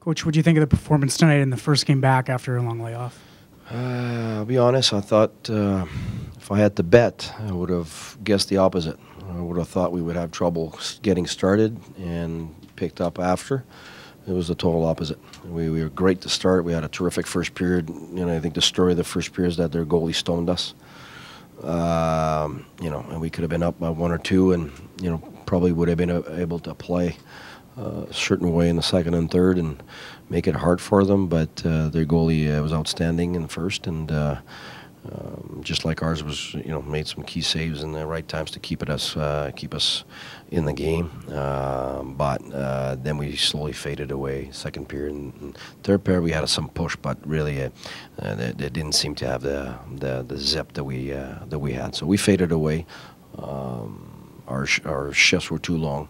Coach, what do you think of the performance tonight in the first game back after a long layoff? I'll be honest, I thought if I had to bet, I would have guessed the opposite. I would have thought we would have trouble getting started and picked up after. It was the total opposite. We were great to start. We had a terrific first period. I think the story of the first period is that their goalie stoned us. And we could have been up by 1 or 2 and, probably would have been able to play a certain way in the second and third and make it hard for them. But their goalie was outstanding in the first, and just like ours was, made some key saves in the right times to keep us in the game. But then we slowly faded away. Second period and third period, we had some push, but really they didn't seem to have the zip that we had. So we faded away. Our shifts were too long.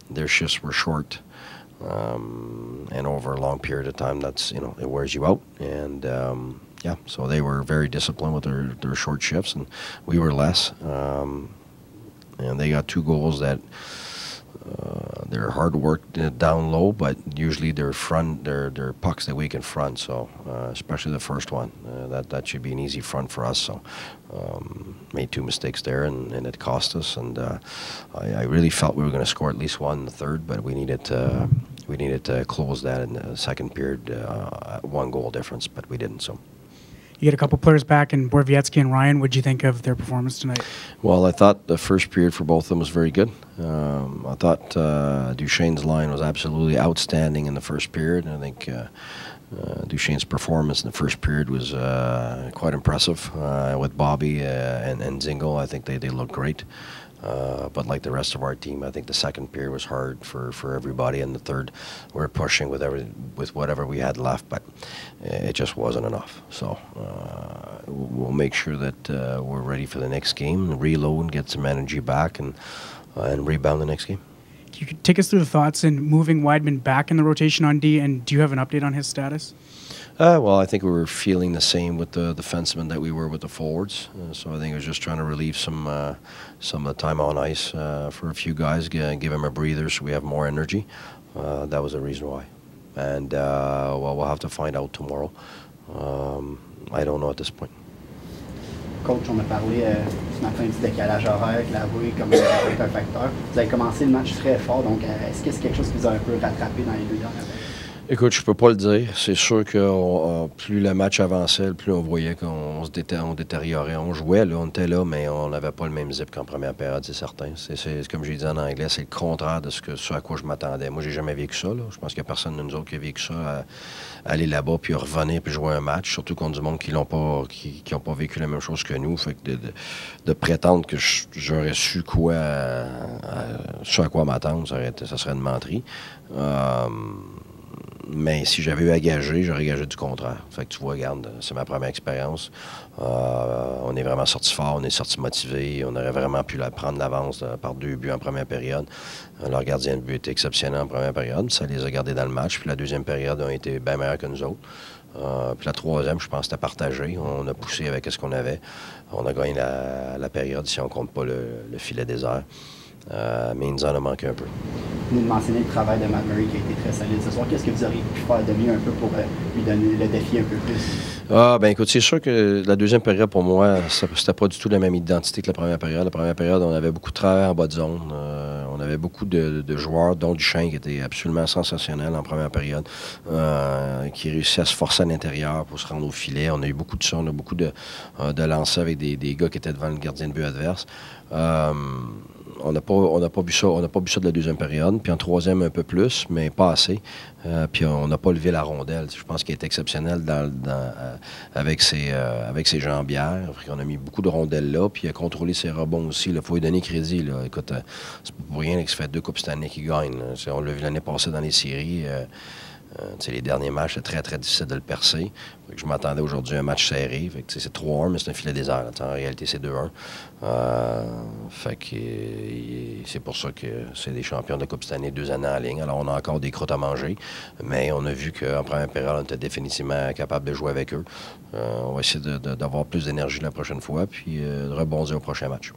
Their shifts were short. And over a long period of time, that's it wears you out. And so they were very disciplined with their short shifts, and we were less. And they got 2 goals that they're hard work down low, but usually they're pucks that we can front. So especially the first one, that should be an easy front for us. So made 2 mistakes there, and it cost us. And I really felt we were going to score at least one in the third, but we needed to close that in the second period, 1 goal difference, but we didn't. So. You get a couple players back in Borowiecki and Ryan. What did you think of their performance tonight? Well, I thought the first period for both of them was very good. I thought Duchesne's line was absolutely outstanding in the first period. I think Duchesne's performance in the first period was quite impressive with Bobby and Zingo. I think they looked great. But like the rest of our team, I think the second period was hard for everybody, and the third we were pushing with whatever we had left, but it just wasn't enough. So we'll make sure that we're ready for the next game, reload, get some energy back, and rebound the next game. You could take us through the thoughts in moving Wideman back in the rotation on D, and do you have an update on his status? Well, I think we were feeling the same with the defensemen that we were with the forwards. So I think it was just trying to relieve some of the time on ice for a few guys, give them a breather so we have more energy. That was the reason why. And, we'll have to find out tomorrow. I don't know at this point. Coach, on a parlé ce matin du décalage horaire, que la rouille comme est un facteur. Vous avez commencé le match très fort, donc est-ce que c'est quelque chose qui vous a un peu rattrapé dans les 2 dernières années? Écoute, je peux pas le dire. C'est sûr que plus le match avançait, plus on voyait qu'on on détériorait. On jouait, là, on était là, mais on n'avait pas le même zip qu'en première période, c'est certain. C'est comme j'ai dit en anglais, c'est le contraire de ce à quoi je m'attendais. Moi, j'ai jamais vécu ça. Là. Je pense qu'il n'y a personne de nous autres qui a vécu ça, aller là-bas, puis revenir, puis jouer un match, surtout contre du monde qui n'ont pas vécu la même chose que nous. Fait que de prétendre que j'aurais su ce à quoi m'attendre, ça serait une menterie. Mais si j'avais eu à gager, j'aurais gagé du contraire. Fait que tu vois, regarde, c'est ma première expérience. On est vraiment sorti fort, on est sorti motivé. On aurait vraiment pu prendre l'avance par 2 buts en première période. Leur gardien de but était exceptionnel en première période. Ça les a gardés dans le match. Puis la deuxième période a été bien meilleure que nous autres. Puis la troisième, je pense, c'était partagé. On a poussé avec ce qu'on avait. On a gagné la période si on ne compte pas le filet désert. Mais il nous en a manqué un peu. Vous mentionnez le travail de Matt Murray qui a été très solide ce soir. Qu'est-ce que vous auriez pu faire de mieux un peu pour lui donner le défi un peu plus? Écoute, c'est sûr que la deuxième période, pour moi, c'était pas du tout la même identité que la première période. La première période, on avait beaucoup de travail en bas de zone. On avait beaucoup de joueurs, dont Duchesne, qui était absolument sensationnel en première période, qui réussissait à se forcer à l'intérieur pour se rendre au filet. On a eu beaucoup de ça. On a beaucoup de lancers avec des gars qui étaient devant le gardien de but adverse. On n'a pas vu ça de la deuxième période. Puis en troisième, un peu plus, mais pas assez. Puis on n'a pas levé la rondelle. Je pense qu'il est exceptionnel avec ses jambières. On a mis beaucoup de rondelles là. Puis il a contrôlé ses rebonds aussi. Il faut lui donner crédit. Là. Écoute, c'est pas pour rien qu'il se fait 2 Coupes Stanley qui gagne. On l'a vu l'année passée dans les séries. Les derniers matchs, c'est très, très difficile de le percer. Je m'attendais aujourd'hui à un match serré. C'est 3-1, mais c'est un filet désert. En réalité, c'est 2-1. C'est pour ça que c'est des champions de la Coupe Stanley 2 années en ligne. Alors, on a encore des croûtes à manger, mais on a vu qu'en première période, on était définitivement capable de jouer avec eux. On va essayer d'avoir plus d'énergie la prochaine fois, puis de rebondir au prochain match.